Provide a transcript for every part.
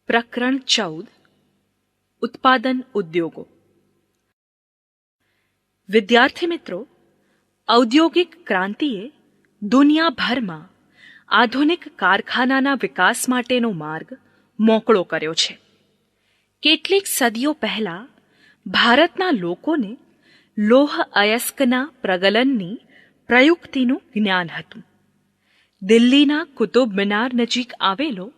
પ્રકરણ 14 ઉત્પાદન ઉદ્યોગો. વિદ્યાર્થી મિત્રો, ઔદ્યોગિક ક્રાંતિએ દુનિયાભરમાં આધુનિક કારખાનાના વિકાસ માટેનો માર્ગ મોકળો કર્યો છે. કેટલીક સદીઓ પહેલા ભારતના લોકોને લોહ અયસ્કના પ્રગલનની પ્રયુક્તિનું જ્ઞાન હતું. દિલ્હીના કુતુબ મિનાર નજીક આવેલો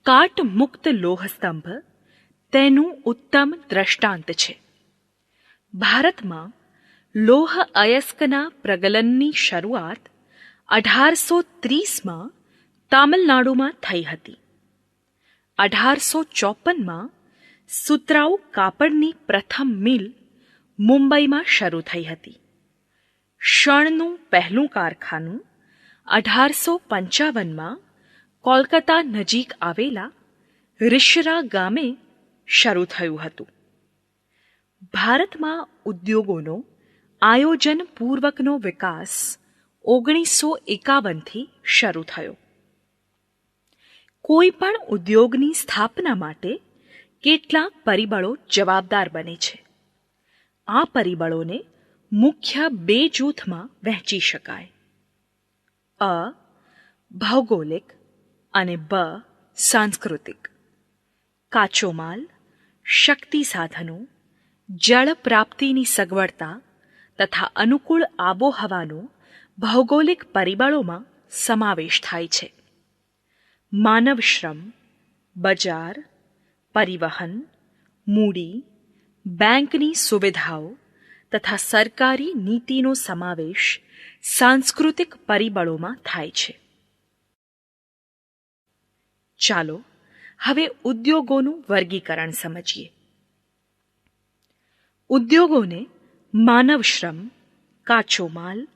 કાટ મુક્ત લોહ સ્તંભ તેનું ઉત્તમ દ્રષ્ટાંત છે. ભારતમાં લોહ અયસ્કના પ્રગલનની શરૂઆત 1830માં તામિલનાડુમાં થઈ હતી. 1854માં સુતરાઉ કાપડની પ્રથમ મિલ મુંબઈમાં શરૂ થઈ હતી. શણનું પહેલું કારખાનું 1855માં કોલકાતા નજીક આવેલા રિશરા ગામે શરૂ થયું હતું. ભારતમાં ઉદ્યોગોનો આયોજનપૂર્વકનો વિકાસ 1951થી શરૂ થયો. કોઈ પણ ઉદ્યોગની સ્થાપના માટે કેટલાક પરિબળો જવાબદાર બને છે. આ પરિબળોને મુખ્ય બે જૂથમાં વહેંચી શકાય: અ ભૌગોલિક અને બ સાંસ્કૃતિક. કાચો માલ, શક્તિ સાધનો, જળ પ્રાપ્તિની સગવડતા તથા અનુકૂળ આબોહવાનો ભૌગોલિક પરિબળોમાં સમાવેશ થાય છે. માનવ શ્રમ, બજાર, પરિવહન, મૂડી, બેંકની સુવિધાઓ તથા સરકારી નીતિનો સમાવેશ સાંસ્કૃતિક પરિબળોમાં થાય છે. ચાલો હવે ઉદ્યોગોનું વર્ગીકરણ સમજીએ. ઉદ્યોગોને માનવ શ્રમ, કાચો માલ,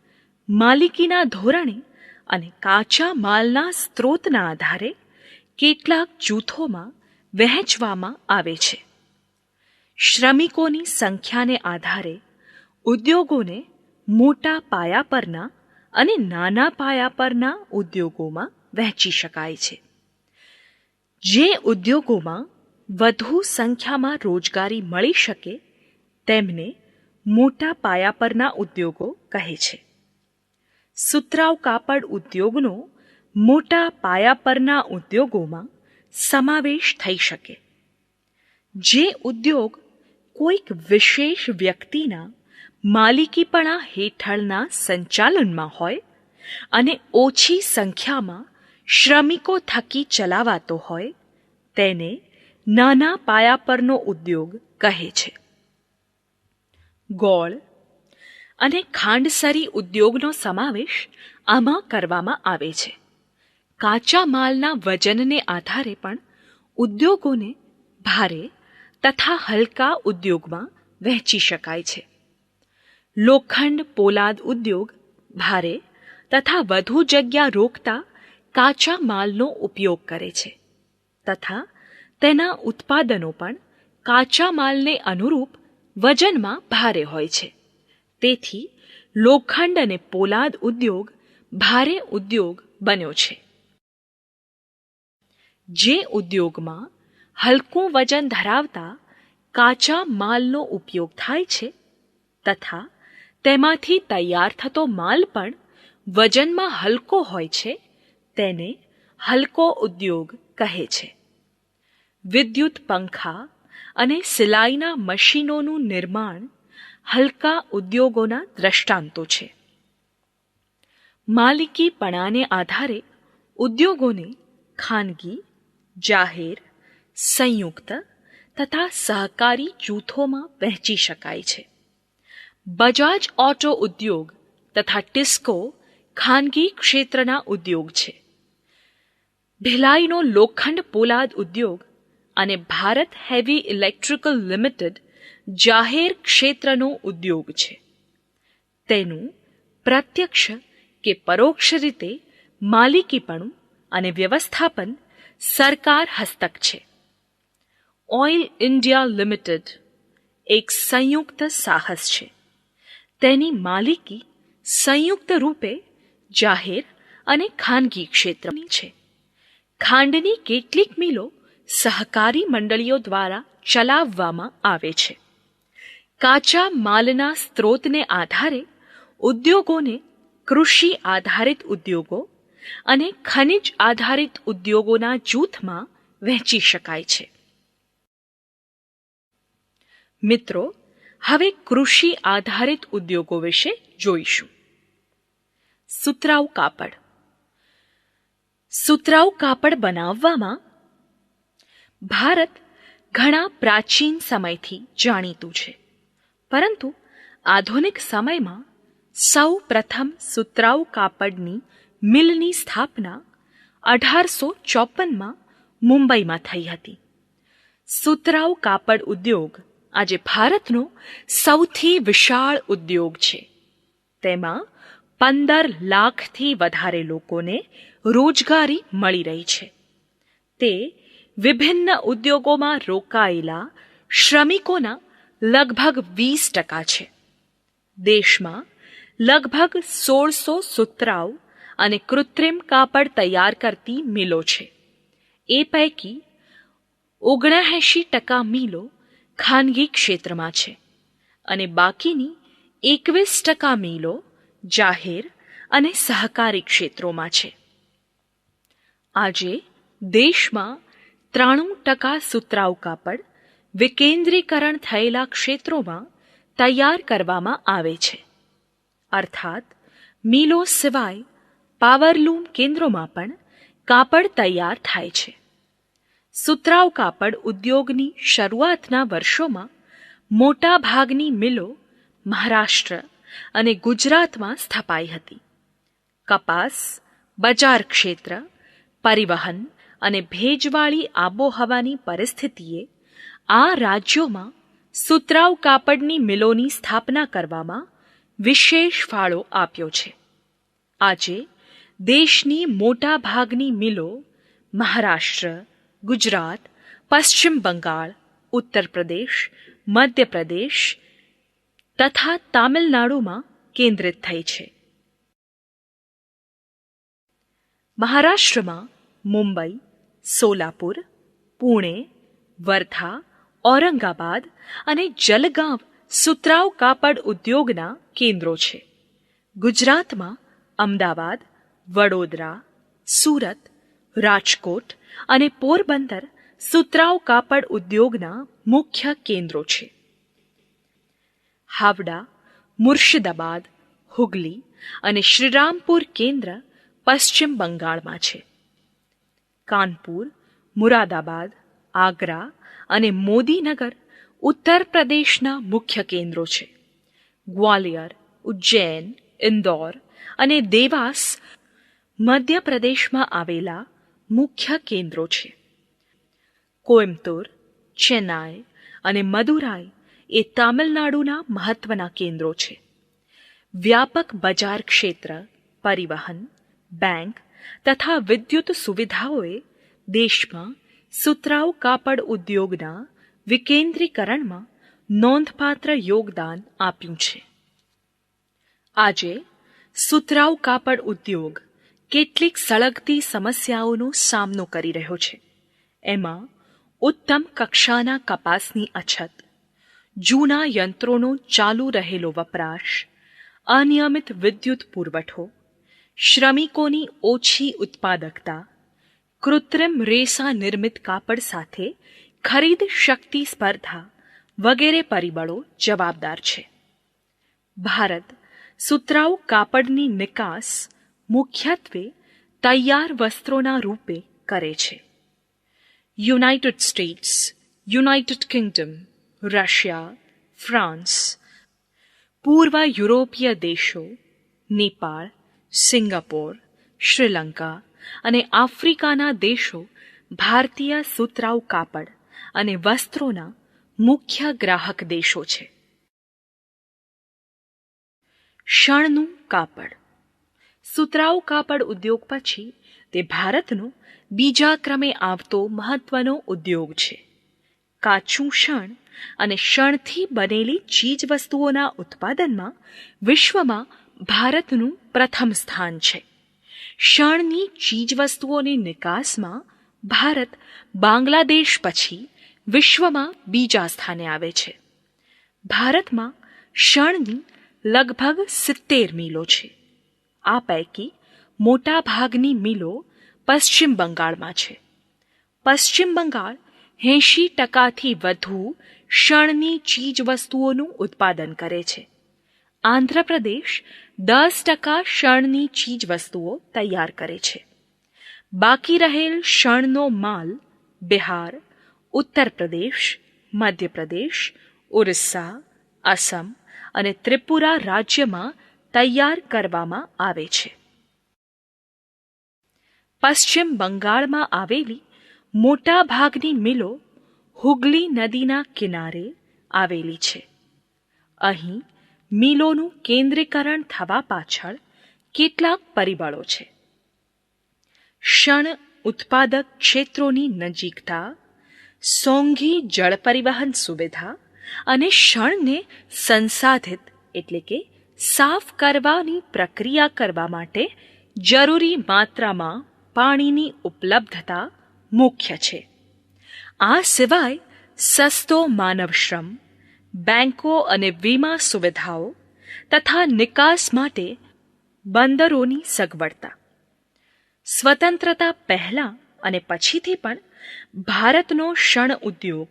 માલિકીના ધોરણે અને કાચા માલના સ્ત્રોતના આધારે કેટલાક જૂથોમાં વહેંચવામાં આવે છે. શ્રમિકોની સંખ્યાને આધારે ઉદ્યોગોને મોટા પાયા પરના અને નાના પાયા પરના ઉદ્યોગોમાં વહેંચી શકાય છે. જે ઉદ્યોગોમાં વધુ સંખ્યામાં રોજગારી મળી શકે તેમને મોટા પાયા પરના ઉદ્યોગો કહે છે. સુતરાઉ કાપડ ઉદ્યોગનો મોટા પાયા પરના ઉદ્યોગોમાં સમાવેશ થઈ શકે. જે ઉદ્યોગ કોઈક વિશેષ વ્યક્તિના માલિકીપણા હેઠળના સંચાલનમાં હોય અને ઓછી સંખ્યામાં શ્રમિકો થકી ચલાવાતો હોય તેને નાના પાયા પરનો ઉદ્યોગ કહે છે. ગોળ અને ખાંડસરી ઉદ્યોગનો સમાવેશ આમાં કરવામાં આવે છે. કાચા માલના વજનને આધારે પણ ઉદ્યોગોને ભારે તથા હલકા ઉદ્યોગમાં વહેંચી શકાય છે. લોખંડ પોલાદ ઉદ્યોગ ભારે તથા વધુ જગ્યા રોકતા કાચા માલનો ઉપયોગ કરે છે તથા તેના ઉત્પાદનો પણ કાચા માલને અનુરૂપ વજનમાં ભારે હોય છે. તેથી લોખંડ અને પોલાદ ઉદ્યોગ ભારે ઉદ્યોગ બન્યો છે. જે ઉદ્યોગમાં હલકું વજન ધરાવતા કાચા માલનો ઉપયોગ થાય છે તથા તેમાંથી તૈયાર થતો માલ પણ વજનમાં હલકો હોય છે તેને હલકો ઉદ્યોગ કહે છે. વિદ્યુત પંખા અને સિલાઈના મશીનોનું નિર્માણ હલકા ઉદ્યોગોના દ્રષ્ટાંતો છે. માલિકીપણાને આધારે ઉદ્યોગોને ખાનગી, જાહેર, સંયુક્ત તથા સહકારી જૂથોમાં વહેંચી શકાય છે. બજાજ ઓટો ઉદ્યોગ તથા ટિસ્કો ખાનગી ક્ષેત્રના ઉદ્યોગ છે. ભિલાઈનો લોખંડ પોલાદ ઉદ્યોગ અને ભારત હેવી ઇલેક્ટ્રિકલ લિમિટેડ જાહેર ક્ષેત્રનો ઉદ્યોગ છે. તેનું પ્રત્યક્ષ કે પરોક્ષ રીતે માલિકીપણું અને વ્યવસ્થાપન સરકાર હસ્તક છે. ઓઇલ ઇન્ડિયા લિમિટેડ એક સંયુક્ત સાહસ છે. તેની માલિકી સંયુક્ત રૂપે જાહેર અને ખાનગી ક્ષેત્રની છે. ખાંડની કેટલીક મિલો સહકારી મંડળીઓ દ્વારા ચલાવવામાં આવે છે. કાચા માલના સ્ત્રોતને આધારે ઉદ્યોગોને કૃષિ આધારિત ઉદ્યોગો અને ખનિજ આધારિત ઉદ્યોગોના જૂથમાં વહેંચી શકાય છે. મિત્રો, હવે કૃષિ આધારિત ઉદ્યોગો વિશે જોઈશું. સુતરાઉ કાપડ. સુતરાઉ કાપડ બનાવવામાં ભારત ઘણા પ્રાચીન સમયથી જાણીતું છે, પરંતુ આધુનિક સમયમાં સૌ પ્રથમ સુતરાઉ કાપડની મિલની સ્થાપના 1854માં મુંબઈમાં થઈ હતી. સુતરાઉ કાપડ ઉદ્યોગ આજે ભારતનો સૌથી વિશાળ ઉદ્યોગ છે. તેમાં 15 લાખથી વધારે લોકોને રોજગારી મળી રહી છે. તે વિભિન્ન ઉદ્યોગોમાં રોકાયેલા શ્રમિકોના લગભગ 20% છે. દેશમાં લગભગ 1600 સુતરાઉ અને કૃત્રિમ કાપડ તૈયાર કરતી મિલો છે. એ પૈકી 79% મિલો ખાનગી ક્ષેત્રમાં છે અને બાકીની 21% મિલો જાહેર અને સહકારી ક્ષેત્રોમાં છે. આજે દેશમાં 93% સુતરાઉ કાપડ વિકેન્દ્રીકરણ થયેલા ક્ષેત્રોમાં તૈયાર કરવામાં આવે છે. અર્થાત મિલો સિવાય પાવરલૂમ કેન્દ્રોમાં પણ કાપડ તૈયાર થાય છે. સુતરાઉ કાપડ ઉદ્યોગની શરૂઆતના વર્ષોમાં મોટા ભાગની મિલો મહારાષ્ટ્ર અને ગુજરાતમાં સ્થપાઈ હતી. કપાસ, બજાર ક્ષેત્ર, પરિવહન અને ભેજવાળી આબોહવાની પરિસ્થિતિએ આ રાજ્યોમાં સુતરાઉ કાપડની મિલોની સ્થાપના કરવામાં વિશેષ ફાળો આપ્યો છે. આજે દેશની મોટા ભાગની મિલો મહારાષ્ટ્ર, ગુજરાત, પશ્ચિમ બંગાળ, ઉત્તર પ્રદેશ, મધ્યપ્રદેશ તથા તામિલનાડુમાં કેન્દ્રિત થઈ છે. મહારાષ્ટ્રમાં મુંબઈ, સોલાપુર, પુણે, વર્ધા, ઔરંગાબાદ અને જલગાંવ સુતરાઉ કાપડ ઉદ્યોગના કેન્દ્રો છે. ગુજરાતમાં અમદાવાદ, વડોદરા, સુરત, રાજકોટ અને પોરબંદર સુતરાઉ કાપડ ઉદ્યોગના મુખ્ય કેન્દ્રો છે. હાવડા, મુર્શિદાબાદ, હુગલી અને શ્રીરામપુર કેન્દ્ર પશ્ચિમ બંગાળમાં છે. કાનપુર, મુરાદાબાદ, આગ્રા અને મોદીનગર ઉત્તર પ્રદેશના મુખ્ય કેન્દ્રો છે. ગ્વાલિયર, ઉજ્જૈન, ઇન્દોર અને દેવાસ મધ્યપ્રદેશમાં આવેલા મુખ્ય કેન્દ્રો છે. કોઇમ્બતુર, ચેન્નાઈ અને મદુરાઈ એ તામિલનાડુના મહત્વના કેન્દ્રો છે. વ્યાપક બજાર ક્ષેત્ર, પરિવહન, બેંક તથા વિદ્યુત સુવિધાઓએ દેશમાં સુતરાઉ કાપડ ઉદ્યોગના વિકેન્દ્રીકરણમાં નોંધપાત્ર યોગદાન આપ્યું છે. આજે સુતરાઉ કાપડ ઉદ્યોગ કેટલીક સળગતી સમસ્યાઓનો સામનો કરી રહ્યો છે. એમાં ઉત્તમ કક્ષાના કપાસની અછત, જૂના યંત્રોનો ચાલુ રહેલો વપરાશ, અનિયમિત વિદ્યુત પુરવઠો, શ્રમિકોની ઓછી ઉત્પાદકતા, કૃત્રિમ રેસા નિર્મિત કાપડ સાથે ખરીદ શક્તિ સ્પર્ધા વગેરે પરિબળો જવાબદાર છે. ભારત સુતરાઉ કાપડની નિકાસ મુખ્યત્વે તૈયાર વસ્ત્રોના રૂપે કરે છે. United states, United Kingdom, Russia, France, પૂર્વ યુરોપીય દેશો, નેપાળ, સિંગાપોર, શ્રીલંકા અને આફ્રિકાના દેશો ભારતીય સુતરાઉ કાપડ અને વસ્ત્રોના મુખ્ય ગ્રાહક દેશો છે. શણનું કાપડ. સુતરાઉ કાપડ ઉદ્યોગ પછી તે ભારતનો બીજા ક્રમે આવતો મહત્વનો ઉદ્યોગ છે. કાચું શણ અને શણથી બનેલી ચીજવસ્તુઓના ઉત્પાદનમાં વિશ્વમાં ભારતનું પ્રથમ સ્થાન છે. શણની ચીજવસ્તુઓની નિકાસમાં ભારત બાંગ્લાદેશ પછી વિશ્વમાં બીજા સ્થાને આવે છે. ભારતમાં શણની લગભગ 70 મિલો છે. આ પૈકી મોટા ભાગની મિલો પશ્ચિમ બંગાળમાં છે. પશ્ચિમ બંગાળ 80% વધુ શણની ચીજવસ્તુઓનું ઉત્પાદન કરે છે. આંધ્રપ્રદેશ 10% શણની ચીજવસ્તુઓ તૈયાર કરે છે. બાકી રહેલ શણનો માલ બિહાર, ઉત્તર પ્રદેશ, મધ્યપ્રદેશ, ઓરિસ્સા, અસમ અને ત્રિપુરા રાજ્યમાં તૈયાર કરવામાં આવે છે. પશ્ચિમ બંગાળમાં આવેલી મોટા ભાગની મિલો હુગલી નદીના કિનારે આવેલી છે. અહીં મિલોનું કેન્દ્રીકરણ થવા પાછળ કેટલાક પરિબળો છે. શણ ઉત્પાદક ક્ષેત્રોની નજીકતા, સોંઘી જળ પરિવહન સુવિધા અને શણને સંસાધિત એટલે કે સાફ કરવાની પ્રક્રિયા કરવા માટે જરૂરી માત્રામાં પાણીની ઉપલબ્ધતા મુખ્ય છે. આ સિવાય સસ્તો માનવ શ્રમ, બેંકો અને વીમા સુવિધાઓ તથા નિકાસ માટે બંદરોની સગવડતા. સ્વતંત્રતા પહેલાં અને પછીથી પણ ભારતનો શણ ઉદ્યોગ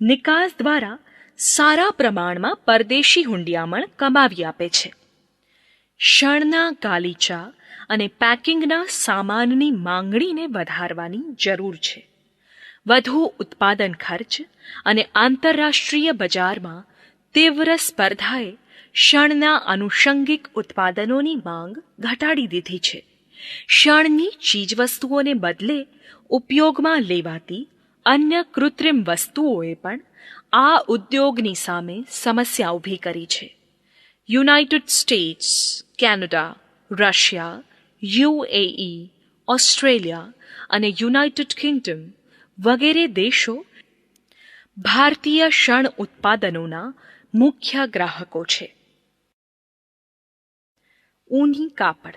નિકાસ દ્વારા સારા પ્રમાણમાં પરદેશી હુંડિયામણ કમાવી આપે છે. શણના ગાલીચા અને પેકિંગના સામાનની માંગણીને વધારવાની જરૂર છે. વધુ ઉત્પાદન ખર્ચ અને આંતરરાષ્ટ્રીય બજારમાં તીવ્ર સ્પર્ધાએ શણના આનુષંગિક ઉત્પાદનોની માંગ ઘટાડી દીધી છે. શણની ચીજવસ્તુઓને બદલે ઉપયોગમાં લેવાતી અન્ય કૃત્રિમ વસ્તુઓએ પણ આ ઉદ્યોગની સામે સમસ્યા ઊભી કરી છે. United states, Canada, Russia, UAE, Australia અને યુનાઇટેડ કિંગડમ વગેરે દેશો ભારતીય શણ ઉત્પાદનોના મુખ્ય ગ્રાહકો છે. ઊની કાપડ.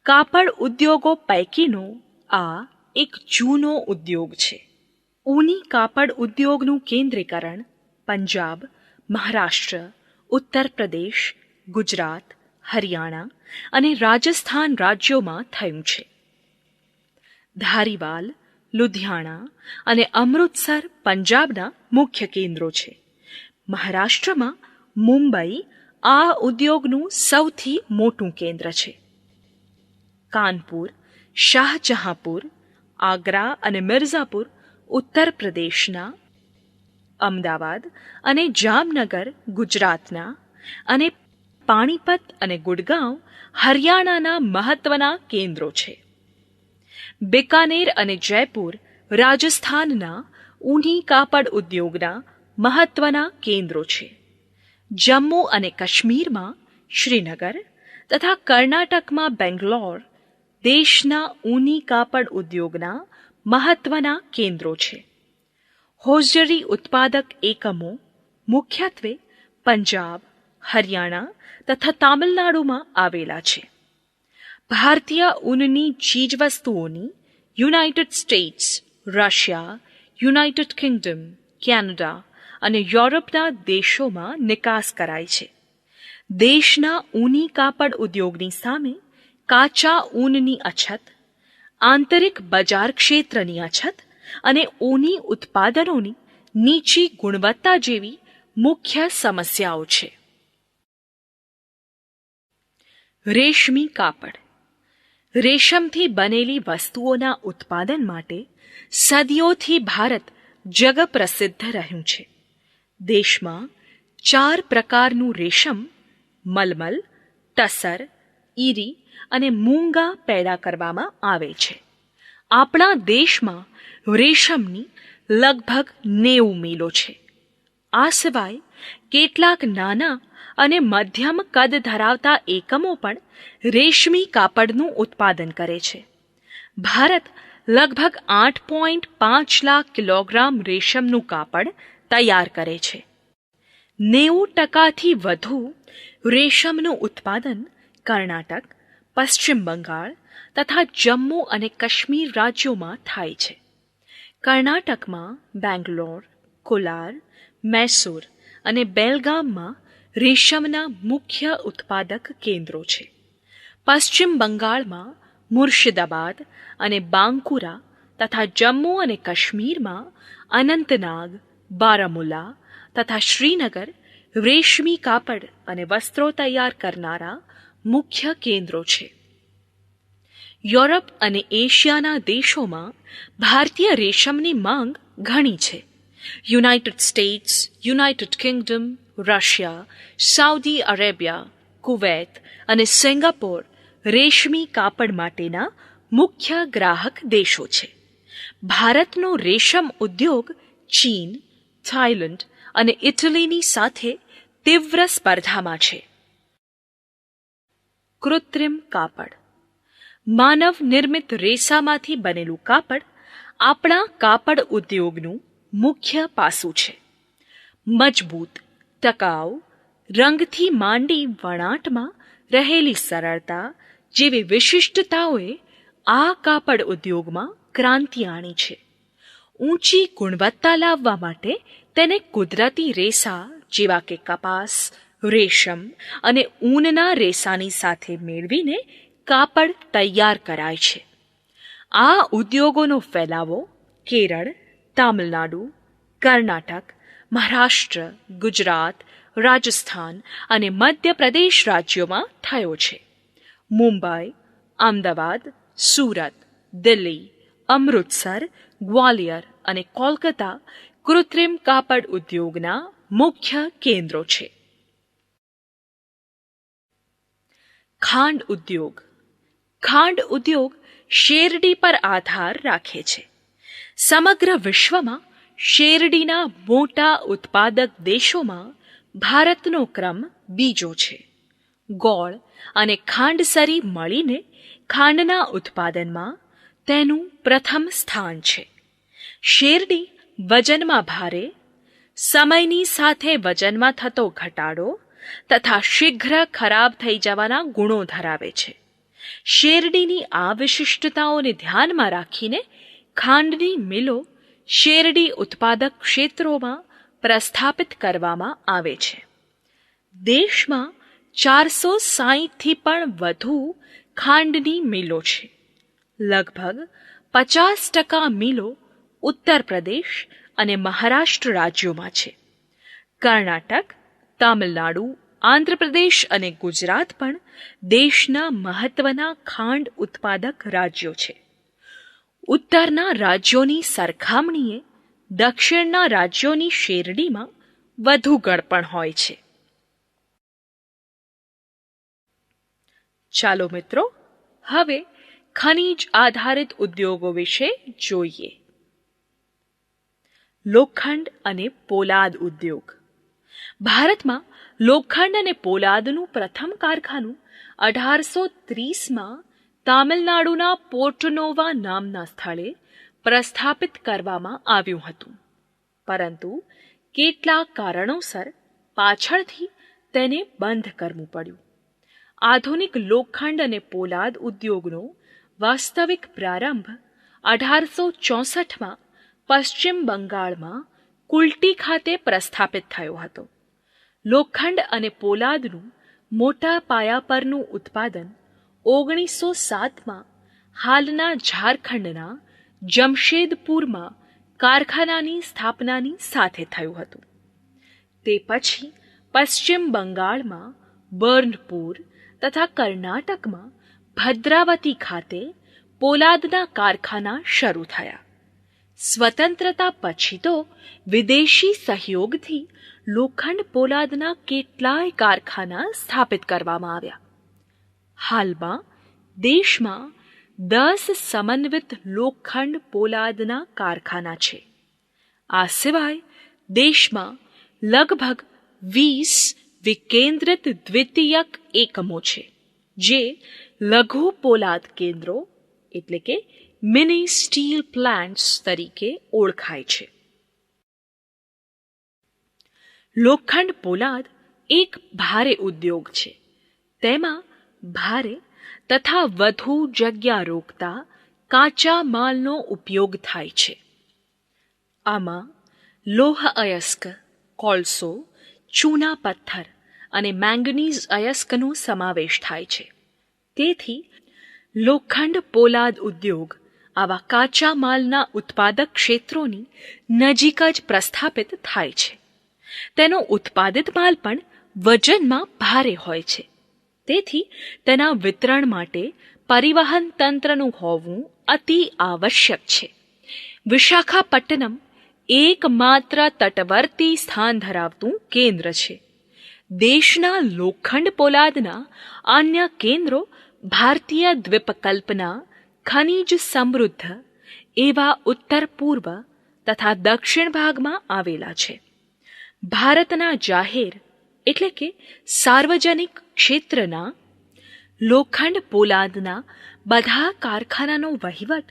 કાપડ ઉદ્યોગો પૈકીનો આ એક જૂનો ઉદ્યોગ છે. ઊની કાપડ ઉદ્યોગનું કેન્દ્રીકરણ પંજાબ, મહારાષ્ટ્ર, ઉત્તર પ્રદેશ, ગુજરાત, હરિયાણા અને રાજસ્થાન રાજ્યોમાં થયું છે. ધારીવાલ, લુધિયાણા અને અમૃતસર પંજાબના મુખ્ય કેન્દ્રો છે. મહારાષ્ટ્રમાં મુંબઈ આ ઉદ્યોગનું સૌથી મોટું કેન્દ્ર છે. કાનપુર, શાહજહાંપુર, આગ્રા અને મિર્ઝાપુર ઉત્તર પ્રદેશના, અમદાવાદ અને જામનગર ગુજરાતના અને પાણીપત અને ગુડગાંવ હરિયાણાના મહત્વના કેન્દ્રો છે. બિકાનેર અને જયપુર રાજસ્થાનના ઊની કાપડ ઉદ્યોગના મહત્વના કેન્દ્રો છે. જમ્મુ અને કાશ્મીરમાં શ્રીનગર તથા કર્ણાટકમાં બેંગ્લોર દેશના ઊની કાપડ ઉદ્યોગના મહત્વના કેન્દ્રો છે. હોજરી ઉત્પાદક એકમો મુખ્યત્વે પંજાબ, હરિયાણા તથા તામિલનાડુમાં આવેલા છે. ભારતીય ઊનની ચીજવસ્તુઓની United states, Russia, United Kingdom, Canada અને યુરોપના દેશોમાં નિકાસ કરાય છે. દેશના ઊની કાપડ ઉદ્યોગની સામે કાચા ઊનની અછત, આંતરિક બજાર ક્ષેત્રની અછત અને ઊની ઉત્પાદનોની નીચી ગુણવત્તા જેવી મુખ્ય સમસ્યાઓ છે. રેશમી કાપડ. રેશમથી બનેલી વસ્તુઓના ઉત્પાદન માટે સદીઓથી ભારત જગપ્રસિદ્ધ રહ્યું છે. દેશમાં 4 પ્રકારનું રેશમ મલમલ, ટસર, ઈરી અને મૂંગા પેદા કરવામાં આવે છે. આપણા દેશમાં રેશમની લગભગ 90 મિલો છે. આ સિવાય કેટલાક નાના અને મધ્યમ કદ ધરાવતા એકમો પણ રેશમી કાપડનું ઉત્પાદન કરે છે. ભારત લગભગ 8.5 લાખ કિલોગ્રામ રેશમનું કાપડ તૈયાર કરે છે. 90%થી વધુ રેશમનું ઉત્પાદન કર્ણાટક, પશ્ચિમ બંગાળ તથા જમ્મુ અને કાશ્મીર રાજ્યોમાં થાય છે. કર્ણાટકમાં બેંગ્લોર, કોલાર, મૈસૂર અને બેલગામમાં રેશમના મુખ્ય ઉત્પાદક કેન્દ્રો છે. પશ્ચિમ બંગાળમાં મુર્શિદાબાદ અને બાંકુરા તથા જમ્મુ અને કાશ્મીરમાં અનંતનાગ, બારામુલ્લા તથા શ્રીનગર રેશમી કાપડ અને વસ્ત્રો તૈયાર કરનારા મુખ્ય કેન્દ્રો છે. યુરોપ અને એશિયાના દેશોમાં ભારતીય રેશમની માંગ ઘણી છે. United states, United Kingdom, Russia, Saudi Arabia, Kuwait અને સિંગાપોર રેશમી કાપડ માટેના મુખ્ય ગ્રાહક દેશો છે. ભારતનો રેશમ ઉદ્યોગ ચીન, થાઇલેન્ડ અને ઇટલીની સાથે તીવ્ર સ્પર્ધામાં છે. કૃત્રિમ કાપડ. માનવ નિર્મિત રેસામાંથી બનેલું કાપડ આપણા કાપડ ઉદ્યોગનું મુખ્ય પાસું છે. મજબૂત, ટકાઉ, રંગથી માંડી વણાટમાં રહેલી સરળતા જેવી વિશિષ્ટતાઓએ આ કાપડ ઉદ્યોગમાં ક્રાંતિ આણી છે. ઊંચી ગુણવત્તા લાવવા માટે તેને કુદરતી રેસા જેવા કે કપાસ, રેશમ અને ઊનના રેસાની સાથે મેળવીને કાપડ તૈયાર કરાય છે. આ ઉદ્યોગોનો ફેલાવો કેરળ, તામિલનાડુ, કર્ણાટક, મહારાષ્ટ્ર, ગુજરાત, રાજસ્થાન અને મધ્યપ્રદેશ રાજ્યોમાં થયો છે. મુંબઈ, અમદાવાદ, સુરત, દિલ્હી, અમૃતસર, ગ્વાલિયર અને કોલકાતા કૃત્રિમ કાપડ ઉદ્યોગના મુખ્ય કેન્દ્રો છે. ખાંડ ઉદ્યોગ. ખાંડ ઉદ્યોગ શેરડી પર આધાર રાખે છે. સમગ્ર વિશ્વમાં શેરડીના મોટા ઉત્પાદક દેશોમાં ભારતનો ક્રમ બીજો છે. ગોળ અને ખાંડસરી મળીને ખાંડના ઉત્પાદનમાં તેનું પ્રથમ સ્થાન છે. શેરડી વજનમાં ભારે, સમયની સાથે વજનમાં થતો ઘટાડો તથા શીઘ્ર ખરાબ થઈ જવાના ગુણો ધરાવે છે. શેરડીની આ વિશિષ્ટતાઓને ધ્યાનમાં રાખીને ખાંડની મિલો શેરડી ઉત્પાદક ક્ષેત્રોમાં પ્રસ્થાપિત કરવામાં આવે છે. દેશમાં 460થી પણ વધુ ખાંડની મિલો છે. લગભગ 50% મિલો ઉત્તર પ્રદેશ અને મહારાષ્ટ્ર રાજ્યોમાં છે. કર્ણાટક, તામિલનાડુ, આંધ્રપ્રદેશ અને ગુજરાત પણ દેશના મહત્વના ખાંડ ઉત્પાદક રાજ્યો છે. ઉત્તરના રાજ્યોની સરખામણીએ દક્ષિણના રાજ્યોની શેરડીમાં વધુ ગળપણ હોય છે. ચાલો મિત્રો, હવે ખનિજ આધારિત ઉદ્યોગો વિશે જોઈએ. લોખંડ અને પોલાદ ઉદ્યોગ. ભારતમાં લોખંડ અને પોલાદનું પ્રથમ કારખાનું 1830માં તામિલનાડુના પોર્ટનોવા નામના સ્થળે પ્રસ્થાપિત કરવામાં આવ્યું હતું, પરંતુ કેટલાક કારણોસર પાછળથી તેને બંધ કરવું પડ્યું. આધુનિક લોખંડ અને પોલાદ ઉદ્યોગનો વાસ્તવિક પ્રારંભ 1864માં પશ્ચિમ બંગાળમાં કુલ્ટી ખાતે પ્રસ્થાપિત થયો હતો. લોખંડ અને પોલાદનું મોટા પાયા પરનું ઉત્પાદન 1907માં હાલના ઝારખંડના જમશેદપુરમાં કારખાનાની સ્થાપનાની સાથે થયું હતું. તે પછી પશ્ચિમ બંગાળમાં બર્નપુર તથા કર્ણાટકમાં ભદ્રાવતી ખાતે પોલાદના કારખાના શરૂ થયા. સ્વતંત્રતા પછી તો વિદેશી સહયોગથી લોખંડ પોલાદના કેટલાય કારખાના સ્થાપિત કરવામાં આવ્યા. હાલમાં દેશમાં 10 સમન્વિત લોખંડ પોલાદના કારખાના છે. આ સિવાય દેશમાં લગભગ 20 વિકેન્દ્રિત દ્વિતીયક એકમો છે, જે લઘુ પોલાદ કેન્દ્રો એટલે કે મિની સ્ટીલ પ્લાન્ટ્સ તરીકે ઓળખાય છે. લોખંડ પોલાદ એક ભારે ઉદ્યોગ છે. તેમાં ભારે તથા વધુ જગ્યા રોકતા કાચા માલનો ઉપયોગ થાય છે. આમાં લોહ અયસ્ક, કોલસો, ચૂના પથ્થર અને મેંગનીઝ અયસ્કનો સમાવેશ થાય છે. તેથી લોખંડ પોલાદ ઉદ્યોગ આવા કાચા માલના ઉત્પાદક ક્ષેત્રોની નજીક જ પ્રસ્થાપિત થાય છે. તેનો ઉત્પાદિત માલ પણ વજનમાં ભારે હોય છે. તેથી તેના વિતરણ માટે પરિવહન તંત્રનું હોવું અતિ આવશ્યક છે. વિશાખાપટ્ટનમ એકમાત્ર તટવર્તી સ્થાન ધરાવતું કેન્દ્ર છે. દેશના લોખંડ પોલાદના અન્ય કેન્દ્રો ભારતીય દ્વીપકલ્પના ખનિજ સમૃદ્ધ એવા ઉત્તર પૂર્વ તથા દક્ષિણ ભાગમાં આવેલા છે. ભારતના જાહેર એટલે કે સાર્વજનિક ક્ષેત્રના લોખંડ પોલાદના બધા કારખાનાનો વહીવટ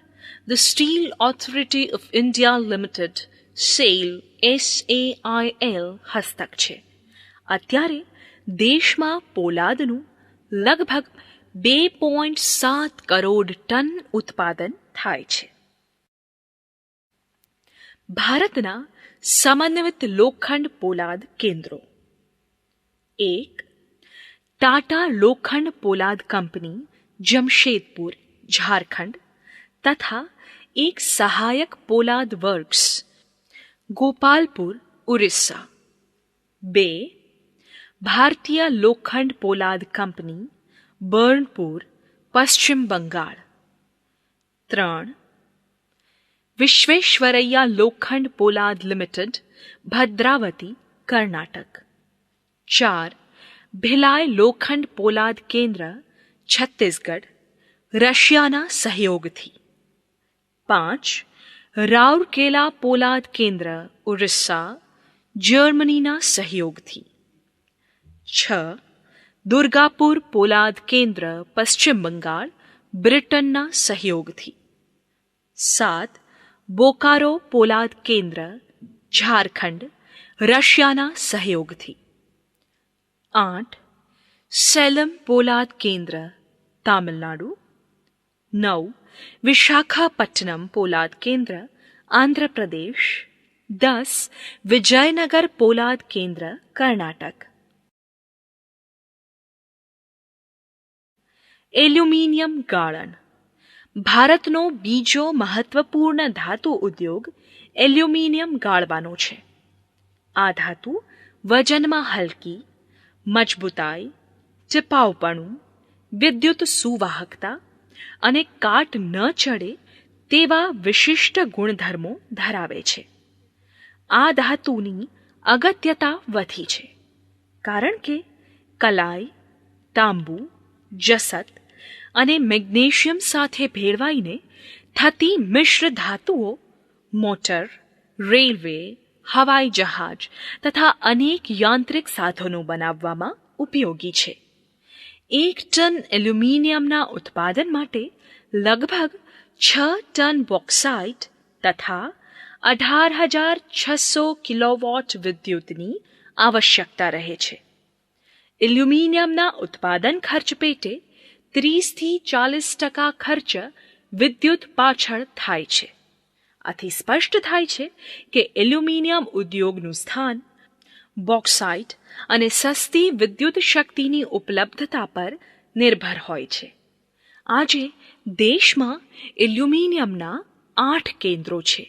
the steel authority of India limited SAIL હસ્તક છે. અત્યારે દેશમાં પોલાદનું લગભગ 2.7 કરોડ ટન ઉત્પાદન થાય છે. ભારતના સમન્વિત લોખંડ પોલાદ કેન્દ્રો: 1. ટાટા લોખંડ પોલાદ કંપની, જમશેદપુર, ઝારખંડ તથા એક સહાયક પોલાદ વર્ક્સ, ગોપાલપુર, ઉડીસા. 2. ભારતીય લોખંડ પોલાદ કંપની, બર્નપુર, પશ્ચિમ બંગાળ. 3. વિશ્વેશ્વરૈયા લોખંડ પોલાદ લિમિટેડ, ભદ્રાવતી, કર્ણાટક. 4. ભિલાઈ લોખંડ પોલાદ કેન્દ્ર, છત્તીસગઢ, રશિયાના સહયોગથી. 5. રાઉરકેલા પોલાદ કેન્દ્ર, ઉડીસા, જર્મનીના સહયોગથી. 6. દુર્ગાપુર પોલાદ કેન્દ્ર, પશ્ચિમ બંગાળ, બ્રિટનના સહયોગથી. 7. બોકારો પોલાદ કેન્દ્ર, ઝારખંડ, રશિયાના સહયોગથી. 8. સેલમ પોલાદ કેન્દ્ર, તામિલનાડુ. 9. વિશાખાપટ્ટનમ પોલાદ કેન્દ્ર, આંધ્રપ્રદેશ. 10. વિજયનગર પોલાદ કેન્દ્ર, કર્ણાટક. એલ્યુમિનિયમ ગાળણ: ભારતનો બીજો મહત્વપૂર્ણ ધાતુ ઉદ્યોગ એલ્યુમિનિયમ ગાળવાનો છે. આ ધાતુ વજનમાં હલકી, મજબૂતાઈ, ટકાઉપણું, વિદ્યુત સુવાહકતા અને કાટ ન ચડે તેવા વિશિષ્ટ ગુણધર્મો ધરાવે છે. આ ધાતુની અગત્યતા વધી છે કારણ કે કલાઈ, તાંબુ, જસત અને મેગ્નેશિયમ સાથે ભેળવાઈને થતી મિશ્ર ધાતુઓ મોટર, રેલવે, હવાઈ જહાજ તથા અનેક યાંત્રિક સાધનો બનાવવામાં ઉપયોગી છે. 1 ટન એલ્યુમિનિયમના ઉત્પાદન માટે લગભગ 6 ટન બોક્સાઇટ તથા 18,600 કિલોવોટ વિદ્યુતની આવશ્યકતા રહે છે. એલ્યુમિનિયમના ઉત્પાદન ખર્ચ પેટે 30થી 40% ખર્ચ વિદ્યુત પાછળ થાય છે. આથી સ્પષ્ટ થાય છે કે એલ્યુમિનિયમ ઉદ્યોગનું સ્થાન બોક્સાઇટ અને સસ્તી વિદ્યુત શક્તિની ઉપલબ્ધતા પર નિર્ભર હોય છે. આજે દેશમાં એલ્યુમિનિયમના 8 કેન્દ્રો છે.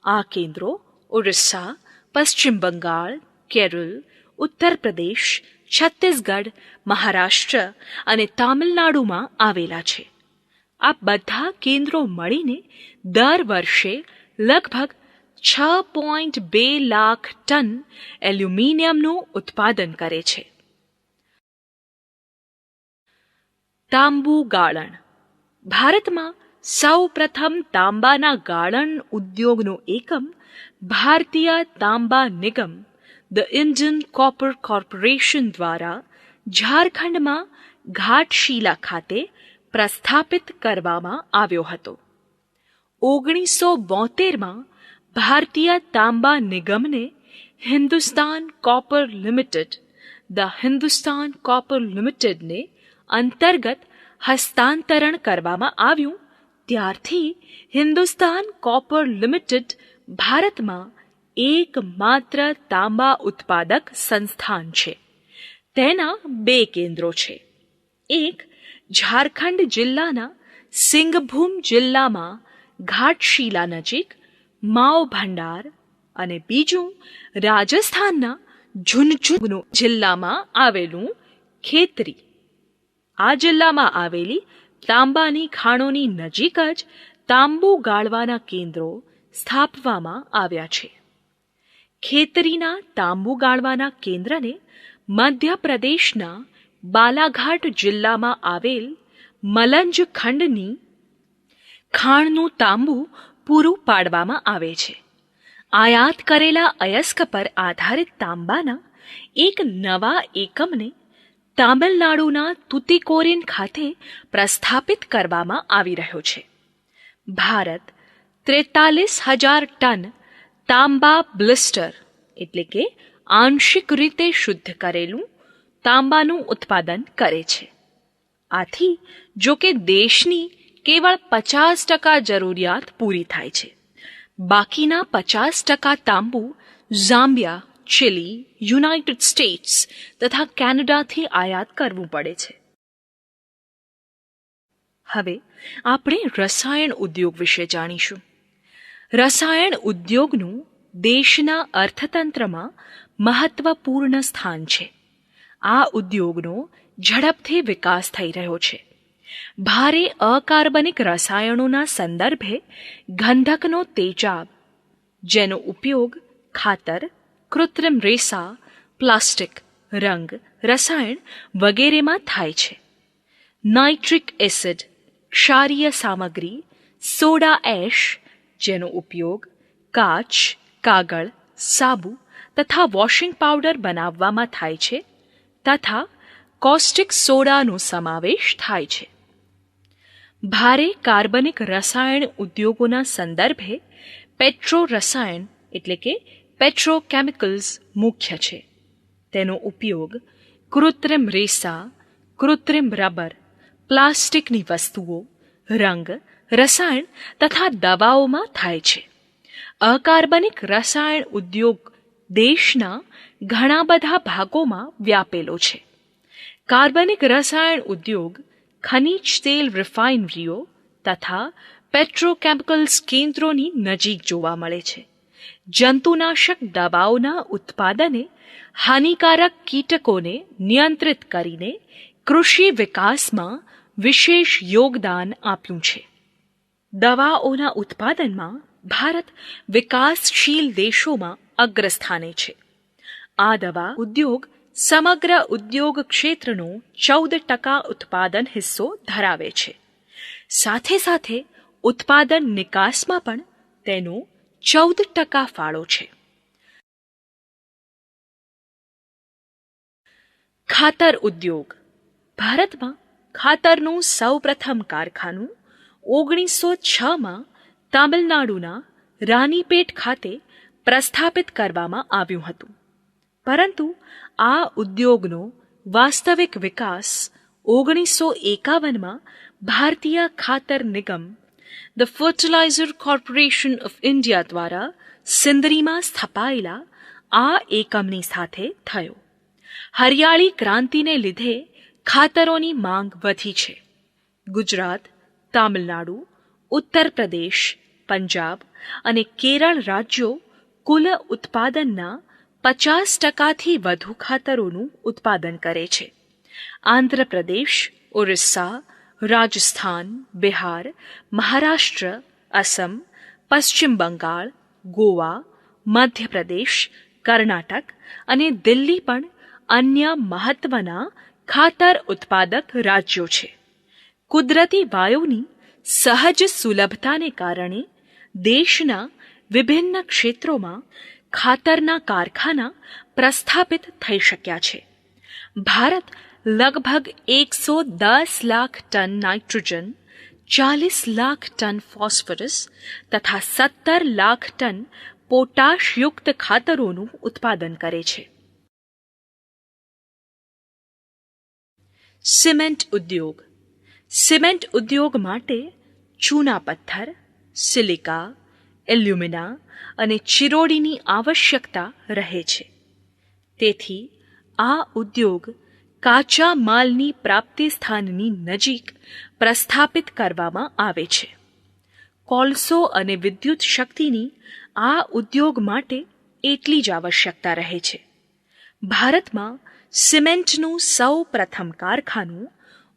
આ કેન્દ્રો ઓડિશા, પશ્ચિમ બંગાળ, કેરળ, ઉત્તર પ્રદેશ, છત્તીસગઢ, મહારાષ્ટ્ર અને તામિલનાડુમાં આવેલા છે. આ બધા કેન્દ્રો મળીને દર વર્ષે લગભગ 6.2 લાખ ટન એલ્યુમિનિયમનું ઉત્પાદન કરે છે. તાંબુ ગાળણ: ભારતમાં સૌ પ્રથમ તાંબાના ગાળણ ઉદ્યોગનો એકમ ભારતીય તાંબા નિગમ ધ ઇન્ડિયન કોપર કોર્પોરેશન દ્વારા ઝારખંડમાં ઘાટશીલા ખાતે પ્રસ્થાપિત કરવામાં આવ્યો હતો. 1972માં ભારતીય તાંબા નિગમને Hindustan copper limited the Hindustan copper લિમિટેડને અંતર્ગત હસ્તાંતરણ કરવામાં આવ્યું ત્યારથી હિન્દુસ્તાન કોપર લિમિટેડ ભારતમાં એકમાત્ર તાંબા ઉત્પાદક સંસ્થાન છે. તેના 2 કેન્દ્રો છે. એક ઝારખંડ જિલ્લાના સિંગભૂમ જિલ્લામાં ઘાટશીલા નજીક માવ ભંડાર અને બીજું રાજસ્થાનના ઝુંઝુનુ જિલ્લામાં આવેલું ખેતરી. આ જિલ્લામાં આવેલી તાંબાની ખાણોની નજીક જ તાંબુ ગાળવાના કેન્દ્રો સ્થાપવામાં આવ્યા છે. ખેતરીના તાંબુ ગાળવાના કેન્દ્રને મધ્યપ્રદેશના બાલાઘાટ જિલ્લામાં આવેલ મલંજ ખંડની ખાણનું તાંબુ પૂરું પાડવામાં આવે છે. આયાત કરેલા અયસ્ક પર આધારિત તાંબાના એક નવા એકમને તામિલનાડુના તુતિકોરિન ખાતે પ્રસ્થાપિત કરવામાં આવી રહ્યો છે. ભારત 43,000 ટન તાંબા બ્લિસ્ટર એટલે કે આંશિક રીતે શુદ્ધ કરેલું તાંબાનું ઉત્પાદન કરે છે. આથી જો કે દેશની કેવળ 50% જરૂરિયાત પૂરી થાય છે. બાકીના 50% તાંબુ ઝામ્બિયા, ચિલી, યુનાઇટેડ સ્ટેટ્સ તથા કેનેડાથી આયાત કરવું પડે છે. હવે આપણે રસાયણ ઉદ્યોગ વિશે જાણીશું. રસાયણ ઉદ્યોગનું દેશના અર્થતંત્રમાં મહત્વપૂર્ણ સ્થાન છે. આ ઉદ્યોગનો ઝડપથી વિકાસ થઈ રહ્યો છે. ભારે અકાર્બનિક રસાયણોના સંદર્ભે ગંધકનો તેજાબ, જેનો ઉપયોગ ખાતર, કૃત્રિમ રેસા, પ્લાસ્ટિક, રંગ, રસાયણ વગેરેમાં થાય છે. નાઇટ્રિક એસિડ, ક્ષારીય સામગ્રી, સોડા એશ, જેનો ઉપયોગ કાચ, કાગળ, સાબુ તથા વોશિંગ પાવડર બનાવવામાં થાય છે તથા કોસ્ટિક સોડાનો સમાવેશ થાય છે. ભારે કાર્બનિક રસાયણ ઉદ્યોગોના સંદર્ભે પેટ્રો રસાયણ એટલે કે પેટ્રોકેમિકલ્સ મુખ્ય છે. તેનો ઉપયોગ કૃત્રિમ રેસા, કૃત્રિમ રબર, પ્લાસ્ટિકની વસ્તુઓ, રંગ, રસાયણ તથા દવાઓમાં થાય છે. અકાર્બનિક રસાયણ ઉદ્યોગ દેશના ઘણા બધા ભાગોમાં વ્યાપેલો છે. કાર્બનિક રસાયણ ઉદ્યોગ ખનિજ તેલ રિફાઇનરીઓ તથા પેટ્રોકેમિકલ્સ કેન્દ્રોની નજીક જોવા મળે છે. જંતુનાશક દવાઓના ઉત્પાદને હાનિકારક કીટકોને નિયંત્રિત કરીને કૃષિ વિકાસમાં વિશેષ યોગદાન આપ્યું છે. દવાઓના ઉત્પાદનમાં ભારત વિકાસશીલ દેશોમાં અગ્રસ્થાને છે. આ દવા ઉદ્યોગ સમગ્ર ઉદ્યોગ ક્ષેત્રનો 14% ઉત્પાદન હિસ્સો ધરાવે છે. સાથે સાથે ઉત્પાદન નિકાસમાં પણ તેનો 14% ફાળો છે. ખાતર ઉદ્યોગ. ભારતમાં ખાતરનું સૌપ્રથમ કારખાનું 1906માં તામિલનાડુના રાનીપેટ ખાતે પ્રસ્થાપિત કરવામાં આવ્યું હતું. પરંતુ આ ઉદ્યોગનો વાસ્તવિક વિકાસ 1951માં ભારતીય ખાતર નિગમ the fertiliser corporation of India દ્વારા સિંદરીમાં સ્થપાયેલા આ એકમની સાથે થયો. હરિયાળી ક્રાંતિને લીધે ખાતરોની માંગ વધી છે. ગુજરાત, તામિલનાડુ, ઉત્તર પ્રદેશ, પંજાબ અને કેરળ રાજ્યો કુલ ઉત્પાદનના 50%થી વધુ ખાતરોનું ઉત્પાદન કરે છે. આંધ્રપ્રદેશ, ઓરિસ્સા, રાજસ્થાન, બિહાર, મહારાષ્ટ્ર, અસમ, પશ્ચિમ બંગાળ, ગોવા, મધ્યપ્રદેશ, કર્ણાટક અને દિલ્હી પણ અન્ય મહત્વના ખાતર ઉત્પાદક રાજ્યો છે. કુદરતી વાયુની સહજ સુલભતાને કારણે દેશના વિભિન્ન ક્ષેત્રોમાં ખાતરના કારખાના પ્રસ્થાપિત થઈ શક્યા છે. ભારત લગભગ 110 lakh ton nitrogen, 40 lakh ton phosphorus તથા 17 લાખ ટન પોટાશયુક્ત ખાતરોનું ઉત્પાદન કરે છે. સિમેન્ટ ઉદ્યોગ. સિમેન્ટ ઉદ્યોગ માટે ચૂના પથ્થર, સિલિકા, એલ્યુમિના અને ચિરોડીની આવશ્યકતા રહે છે. તેથી આ ઉદ્યોગ કાચા માલની પ્રાપ્તિ સ્થાનની નજીક પ્રસ્થાપિત કરવામાં આવે છે. કોલસો અને વિદ્યુત શક્તિની આ ઉદ્યોગ માટે એટલી જ આવશ્યકતા રહે છે. ભારતમાં સિમેન્ટનું સૌ પ્રથમ કારખાનું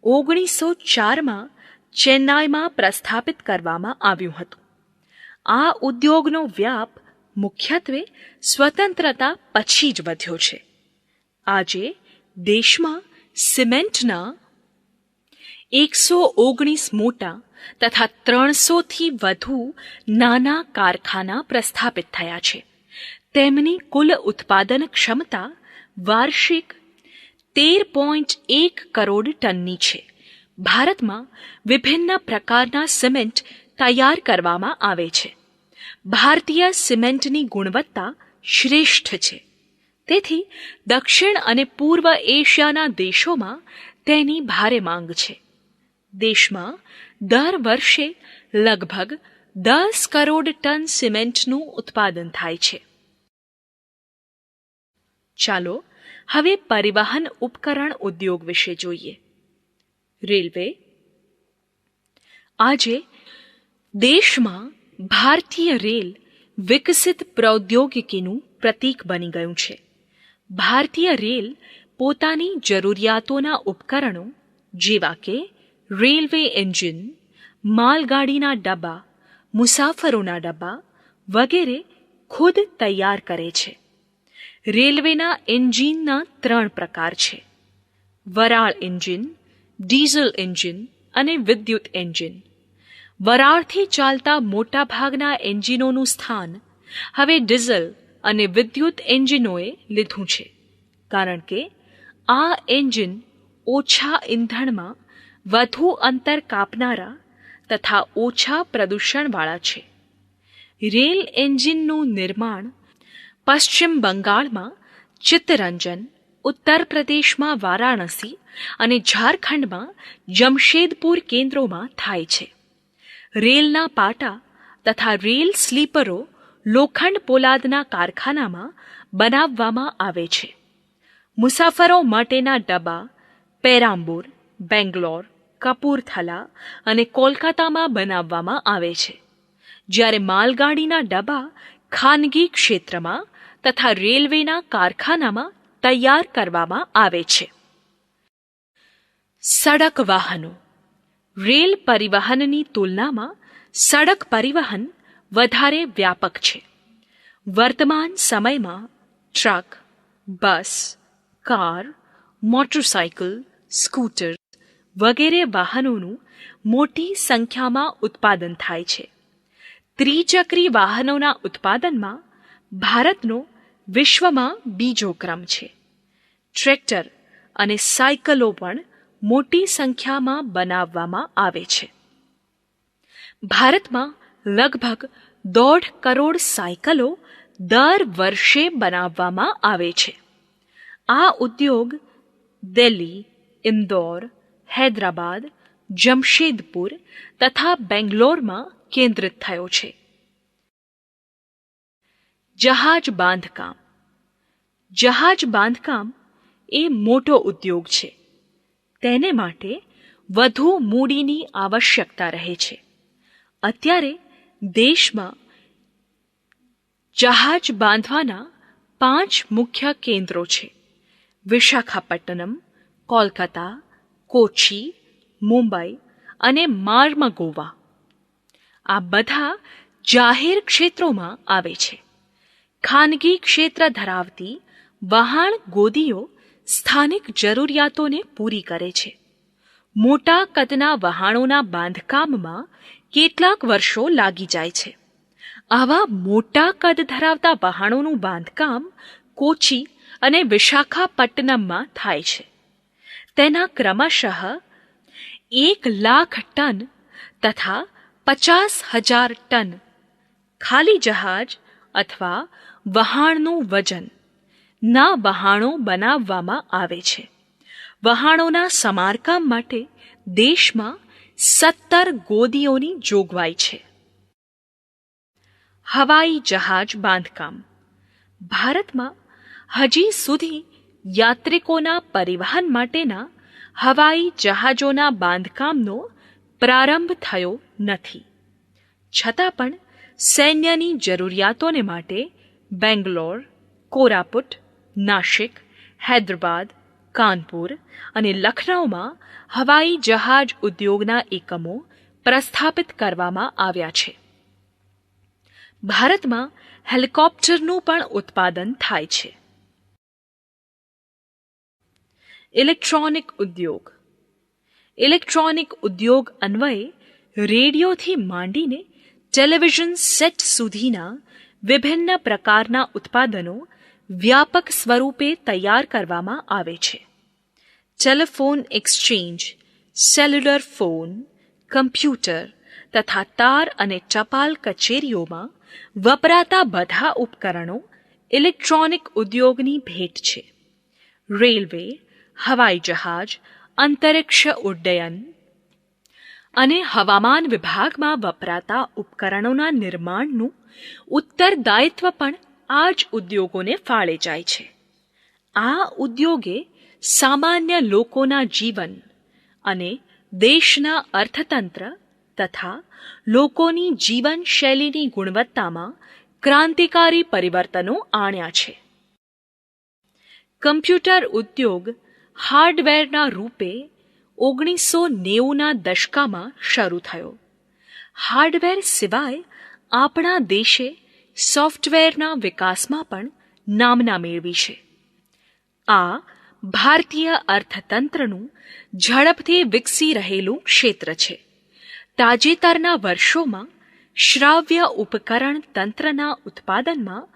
1904માં ચેન્નાઈમાં પ્રસ્થાપિત કરવામાં આવ્યું હતું. આ ઉદ્યોગનો વ્યાપ મુખ્યત્વે સ્વતંત્રતા પછી જ વધ્યો છે. આજે દેશમાં સિમેન્ટના 119 મોટા તથા 300થી વધુ નાના કારખાના પ્રસ્થાપિત થયા છે. તેમની કુલ ઉત્પાદન ક્ષમતા વાર્ષિક 13.1 કરોડ ટનની છે. ભારતમાં વિભિન્ન પ્રકારના સિમેન્ટ તૈયાર કરવામાં આવે છે. ભારતીય સિમેન્ટની ગુણવત્તા શ્રેષ્ઠ છે. તેથી દક્ષિણ અને પૂર્વ એશિયાના દેશોમાં તેની ભારે માંગ છે. દેશમાં દર વર્ષે લગભગ 10 કરોડ ટન સિમેન્ટનું ઉત્પાદન થાય છે. ચાલો હવે પરિવહન ઉપકરણ ઉદ્યોગ વિશે જોઈએ. રેલવે આજે દેશમાં ભારતીય રેલ વિકસિત પ્રૌદ્યોગિકીનું પ્રતીક બની ગયું છે. ભારતીય રેલ પોતાની જરૂરિયાતોના ઉપકરણો જેવા કે રેલવે એન્જિન, માલગાડીના ડબ્બા, મુસાફરોના ડબ્બા વગેરે ખુદ તૈયાર કરે છે. રેલવેના એન્જિનના 3 પ્રકાર છે: વરાળ એન્જિન, ડીઝલ એન્જિન અને વિદ્યુત એન્જિન. વરાળથી ચાલતા મોટાભાગના એન્જિનોનું સ્થાન હવે ડીઝલ અને વિદ્યુત એન્જિનોએ લીધું છે, કારણ કે આ એન્જિન ઓછા ઇંધણમાં વધુ અંતર કાપનારા તથા ઓછા પ્રદૂષણવાળા છે. રેલ એન્જિનનું નિર્માણ પશ્ચિમ બંગાળમાં ચિત્તરંજન, ઉત્તર પ્રદેશમાં વારાણસી અને ઝારખંડમાં જમશેદપુર કેન્દ્રોમાં થાય છે. રેલના પાટા તથા રેલ સ્લીપરો લોખંડ પોલાદના કારખાનામાં બનાવવામાં આવે છે. મુસાફરો માટેના ડબ્બા પેરામ્બૂર, બેંગ્લોર, કપૂરથલા અને કોલકાતામાં બનાવવામાં આવે છે, જ્યારે માલગાડીના ડબ્બા ખાનગી ક્ષેત્રમાં તથા રેલવેના કારખાનામાં તૈયાર કરવામાં આવે છે. સડક વાહનો. રેલ પરિવહનની તુલનામાં સડક પરિવહન વધારે વ્યાપક છે. વર્તમાન સમયમાં ટ્રક, બસ, કાર, મોટરસાયકલ, સ્કૂટર વગેરે વાહનોનું મોટી સંખ્યામાં ઉત્પાદન થાય છે. ત્રિચક્રી વાહનોના ઉત્પાદનમાં ભારતનો વિશ્વમાં બીજો ક્રમ છે. ટ્રેક્ટર અને સાયકલો પણ મોટી સંખ્યામાં બનાવવામાં આવે છે. ભારતમાં લગભગ 1.5 કરોડ સાયકલો દર વર્ષે બનાવવામાં આવે છે. આ ઉદ્યોગ દિલ્હી, ઇન્દોર, હૈદરાબાદ, જમશેદપુર તથા બેંગ્લોરમાં કેન્દ્રિત થયો છે. જહાજ બાંધકામ. જહાજ બાંધકામ એ મોટો ઉદ્યોગ છે. તેને માટે વધુ મૂડીની આવશ્યકતા રહે છે. અત્યારે દેશમાં જહાજ બાંધવાના 5 મુખ્ય કેન્દ્રો છે: વિશાખાપટ્ટનમ, કોલકાતા, કોચી, મુંબઈ અને માર્મગોવા. આ બધા જાહેર ક્ષેત્રોમાં આવે છે. ખાનગી ક્ષેત્ર ધરાવતી વહાણ ગોદીઓ સ્થાનિક જરૂરિયાતોને પૂરી કરે છે. મોટા કદના વહાણોના બાંધકામમાં કેટલાક વર્ષો લાગી જાય છે. આવા મોટા કદ ધરાવતા વહાણોનું બાંધકામ કોચી અને વિશાખાપટ્ટનમમાં થાય છે. તેના ક્રમશઃ 1,00,000 ટન તથા 50,000 ટન ખાલી જહાજ અથવા વહાણનું વજન ના વહાણો બનાવવામાં આવે છે. વહાણોના સમારકામ માટે દેશમાં 17 ગોદીઓની જોગવાઈ છે. હવાઈ જહાજ બાંધકામ. ભારતમાં હજી સુધી યાત્રિકોના પરિવહન માટેના હવાઈ જહાજોના બાંધકામનો પ્રારંભ થયો નથી. છતાં પણ સૈન્યની જરૂરિયાતોને માટે બેંગ્લોર, કોરાપુટ, નાશિક, હૈદરાબાદ, કાનપુર અને લખનૌમાં હવાઈ જહાજ ઉદ્યોગના એકમો પ્રસ્થાપિત કરવામાં આવ્યા છે. ભારતમાં હેલિકોપ્ટરનું પણ ઉત્પાદન થાય છે. ઇલેક્ટ્રોનિક ઉદ્યોગ. ઇલેક્ટ્રોનિક ઉદ્યોગ અન્વયે રેડિયોથી માંડીને ટેલિવિઝન સેટ સુધીના વિભિન્ન પ્રકારના ઉત્પાદનો વ્યાપક સ્વરૂપે તૈયાર કરવામાં આવે છે. Telephone exchange, cellular phone, computer તથા તાર અને ટપાલ કચેરીઓમાં વપરાતા બધા ઉપકરણો ઇલેક્ટ્રોનિક ઉદ્યોગની ભેટ છે. રેલવે, હવાઈ જહાજ, અંતરિક્ષ ઉડ્ડયન અને હવામાન વિભાગમાં વપરાતા ઉપકરણોના નિર્માણનું ઉત્તરદાયિત્વ પણ આ જ ઉદ્યોગોને ફાળે જાય છે. આ ઉદ્યોગે સામાન્ય લોકોના જીવન અને દેશના અર્થતંત્ર તથા લોકોની જીવનશૈલીની ગુણવત્તામાં ક્રાંતિકારી પરિવર્તનો આણ્યા છે. કમ્પ્યુટર ઉદ્યોગ હાર્ડવેરના રૂપે 1990ના દશકામાં શરૂ થયો. હાર્ડવેર સિવાય આપણા દેશે સોફ્ટવેરના વિકાસમાં પણ નામના મેળવી છે. આ ભારતીય અર્થતંત્રનું ઝડપથી વિકસી રહેલું ક્ષેત્ર છે. તાજેતરના વર્ષોમાં શ્રાવ્ય ઉપકરણ તંત્રના ઉત્પાદનમાં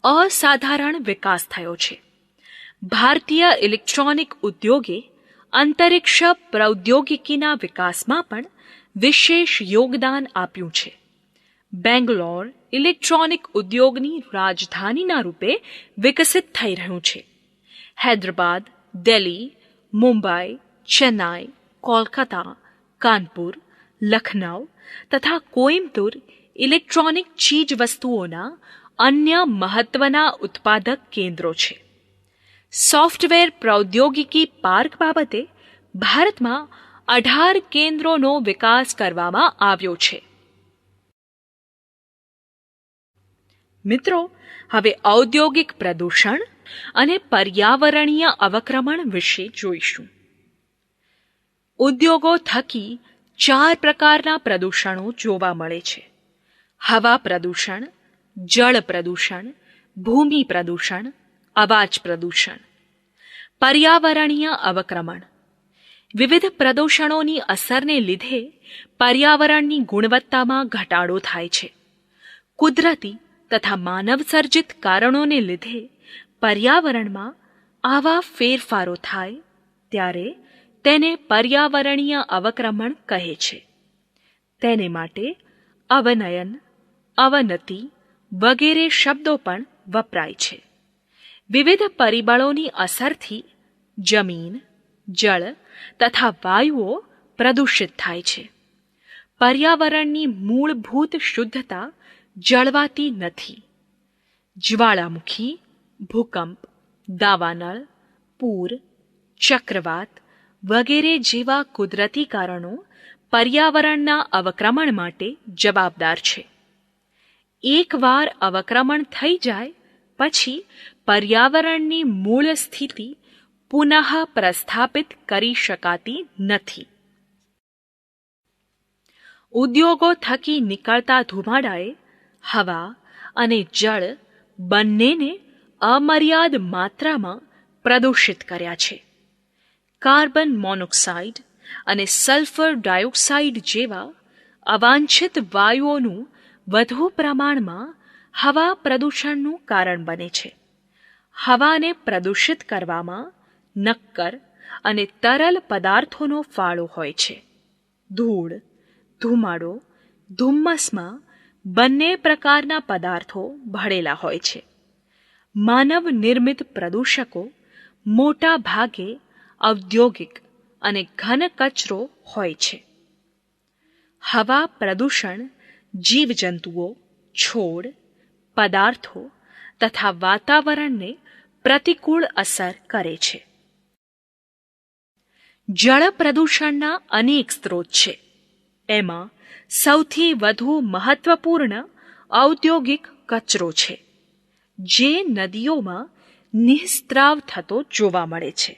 અસાધારણ વિકાસ થયો છે. ભારતીય ઇલેક્ટ્રોનિક ઉદ્યોગે અંતરિક્ષ પ્રૌદ્યોગિકીના વિકાસમાં પણ વિશેષ યોગદાન આપ્યું છે. બેંગ્લોર ઇલેક્ટ્રોનિક ઉદ્યોગની રાજધાનીના રૂપે વિકસિત થઈ રહ્યું છે. હૈદરાબાદ, દિલ્હી, મુંબઈ, ચેન્નાઈ, કોલકાતા, કાનપુર, લખનૌ તથા કોઇમ્બતુર ઇલેક્ટ્રોનિક ચીજવસ્તુઓના અન્ય મહત્વના ઉત્પાદક કેન્દ્રો છે. સોફ્ટવેર પ્રૌદ્યોગિકી પાર્ક બાબતે ભારતમાં 18 કેન્દ્રોનો વિકાસ કરવામાં આવ્યો છે. મિત્રો, હવે ઔદ્યોગિક પ્રદૂષણ અને પર્યાવરણીય અવક્રમણ વિશે જોઈશું. ઉદ્યોગો થકી 4 પ્રકારના પ્રદૂષણો જોવા મળે છે. હવા પ્રદૂષણ, જળ પ્રદૂષણ, ભૂમિ પ્રદૂષણ, અવાજ પ્રદૂષણ. પર્યાવરણીય અવક્રમણ. વિવિધ પ્રદૂષણોની અસરને લીધે પર્યાવરણની ગુણવત્તામાં ઘટાડો થાય છે. કુદરતી તથા માનવસર્જિત કારણોને લીધે પર્યાવરણમાં આવા ફેરફારો થાય ત્યારે તેને પર્યાવરણીય અવક્રમણ કહે છે. તેને માટે અવનયન, અવનતિ વગેરે શબ્દો પણ વપરાય છે. વિવિધ પરિબળોની અસરથી જમીન, જળ તથા વાયુઓ પ્રદૂષિત થાય છે. પર્યાવરણની મૂળભૂત શુદ્ધતા જળવાતી નથી. જ્વાળામુખી, ભૂકંપ, દાવાનળ, પૂર, ચક્રવાત વગેરે જેવા કુદરતી કારણો પર્યાવરણના અવક્રમણ માટે જવાબદાર છે. એકવાર અવક્રમણ થઈ જાય પછી પર્યાવરણની મૂળ સ્થિતિ પુનઃ પ્રસ્થાપિત કરી શકાતી નથી. ઉદ્યોગો થકી નીકળતા ધુમાડાએ હવા અને જળ બંનેને અમર્યાદ માત્રામાં પ્રદૂષિત કર્યા છે. કાર્બન મોનોક્સાઇડ અને સલ્ફર ડાયોક્સાઇડ જેવા અવાંછિત વાયુઓનું વધુ પ્રમાણમાં હવા પ્રદૂષણનું કારણ બને છે. હવાને પ્રદૂષિત કરવામાં નક્કર અને તરલ પદાર્થોનો ફાળો હોય છે. ધૂળ, ધુમાડો, ધુમ્મસમાં બંને પ્રકારના પદાર્થો ભળેલા હોય છે. માનવ નિર્મિત પ્રદૂષકો મોટા ભાગે ઔદ્યોગિક અને ઘન કચરો હોય છે. હવા પ્રદૂષણ જીવજંતુઓ, છોડ, પદાર્થો તથા વાતાવરણને પ્રતિકૂળ અસર કરે છે. જળ પ્રદૂષણના અનેક સ્ત્રોત છે. એમાં સૌથી વધુ મહત્વપૂર્ણ ઔદ્યોગિક કચરો છે, જે નદીઓમાં નિઃસ્ત્રાવ થતો જોવા મળે છે.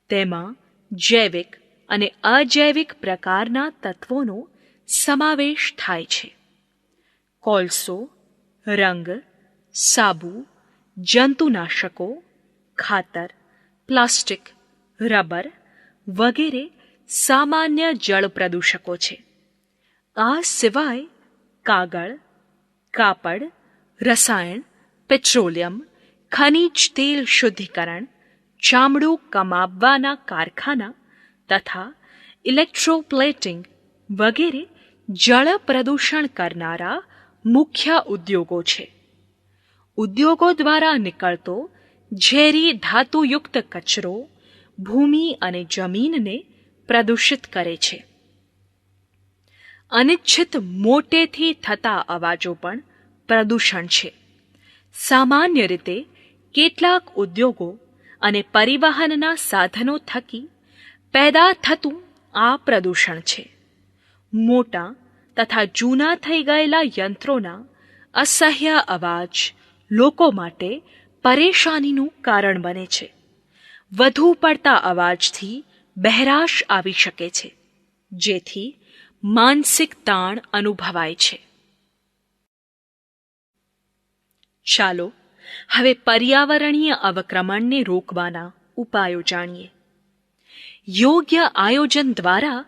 તેમાં જૈવિક અને અજૈવિક પ્રકારના તત્વોનો સમાવેશ થાય છે. કોલસો, રંગ, સાબુ, જંતુનાશકો, ખાતર, પ્લાસ્ટિક, રબર વગેરે સામાન્ય જળ પ્રદૂષકો છે. આ સિવાય કાગળ, કાપડ, રસાયણ, પેટ્રોલિયમ, ખનિજ તેલ શુદ્ધિકરણ, ચામડું કમાવવાના કારખાના તથા ઇલેક્ટ્રોપ્લેટિંગ વગેરે જળ પ્રદૂષણ કરનારા મુખ્ય ઉદ્યોગો છે. ઉદ્યોગો દ્વારા નીકળતો ઝેરી ધાતુયુક્ત કચરો ભૂમિ અને જમીનને પ્રદૂષિત કરે છે. અનિચ્છિત મોટેથી થતા અવાજો પણ પ્રદૂષણ છે. સામાન્ય રીતે કેટલાક ઉદ્યોગો અને પરિવહનના સાધનો થકી પેદા થતું આ પ્રદૂષણ છે. મોટા તથા જૂના થઈ ગયેલા યંત્રોના અસહ્ય અવાજ લોકો માટે પરેશાનીનું કારણ બને છે. વધુ પડતા અવાજથી બહેરાશ આવી શકે છે, જેથી માનસિક તાણ અનુભવાય છે. ચાલો હવે પર્યાવરણીય અવક્રમણને રોકવાના ઉપાયો જાણીએ. યોગ્ય આયોજન દ્વારા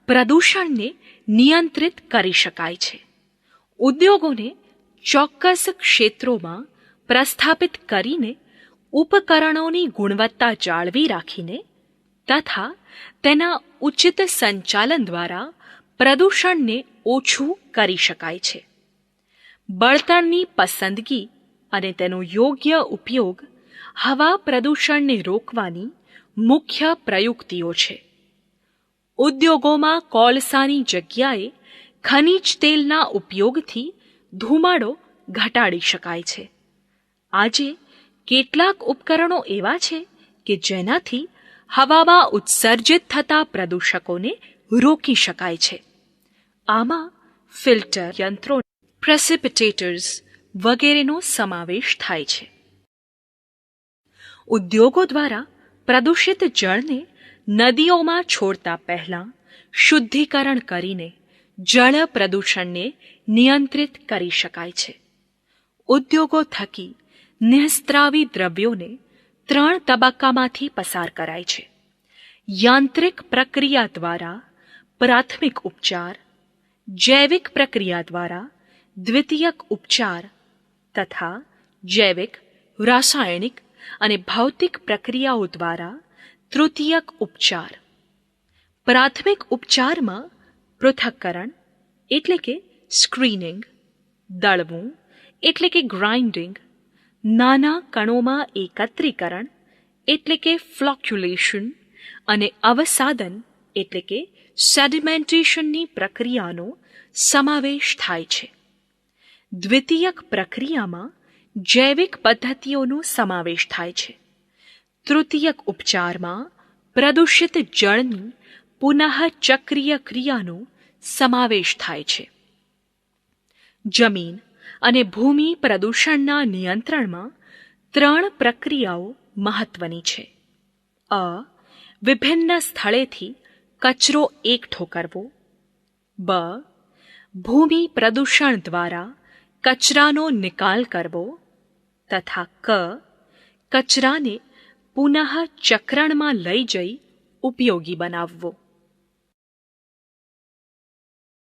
પ્રદૂષણને નિયંત્રિત કરી શકાય છે. ઉદ્યોગોને ચોક્કસ ક્ષેત્રોમાં પ્રસ્થાપિત કરીને ઉપકરણોની ગુણવત્તા જાળવી રાખીને તથા તેના ઉચિત સંચાલન દ્વારા પ્રદૂષણને ઓછું કરી શકાય છે. બળતણની પસંદગી અને તેનો યોગ્ય ઉપયોગ હવા પ્રદૂષણને રોકવાની મુખ્ય પ્રયુક્તિઓ છે. ઉદ્યોગોમાં કોલસાની જગ્યાએ ખનિજ તેલના ઉપયોગથી ધુમાડો ઘટાડી શકાય છે. આજે કેટલાક ઉપકરણો એવા છે કે જેનાથી હવામાં ઉત્સર્જિત થતા પ્રદૂષકોને રોકી શકાય છે. આમાં ફિલ્ટર યંત્રો, પ્રેસિપિટેટર્સ વગેરેનો સમાવેશ થાય છે. ઉદ્યોગો દ્વારા પ્રદૂષિત જળને નદીઓમાં છોડતા પહેલા શુદ્ધિકરણ કરીને જળ પ્રદૂષણને નિયંત્રિત કરી શકાય છે. ઉદ્યોગો થકી નિઃસ્ત્રાવી દ્રવ્યોને 3 તબક્કામાંથી પસાર કરાય છે. યાંત્રિક પ્રક્રિયા દ્વારા પ્રાથમિક ઉપચાર, જૈવિક પ્રક્રિયા દ્વારા દ્વિતીયક ઉપચાર તથા જૈવિક, રાસાયણિક અને ભૌતિક પ્રક્રિયાઓ દ્વારા તૃતીયક ઉપચાર. પ્રાથમિક ઉપચારમાં પૃથક્કરણ એટલે કે સ્ક્રીનિંગ, દળવું એટલે કે ગ્રાઇન્ડિંગ, નાના કણોમાં એકત્રીકરણ એટલે કે ફ્લોક્યુલેશન અને અવસાદન એટલે કે સેડિમેન્ટેશનની પ્રક્રિયાનો સમાવેશ થાય છે. દ્વિતીયક પ્રક્રિયામાં જૈવિક પદ્ધતિઓનો સમાવેશ થાય છે. તૃતીયક ઉપચારમાં પ્રદૂષિત જળની પુનઃચક્રીય ક્રિયાનો સમાવેશ થાય છે. જમીન અને ભૂમિ પ્રદૂષણના નિયંત્રણમાં 3 પ્રક્રિયાઓ મહત્વની છે. વિભિન્ન સ્થળેથી કચરો એકઠો કરવો. ભૂમિ પ્રદૂષણ દ્વારા કચરાનો નિકાલ કરવો તથા કચરાને પુનઃ ચક્રણમાં લઈ જઈ ઉપયોગી બનાવવો.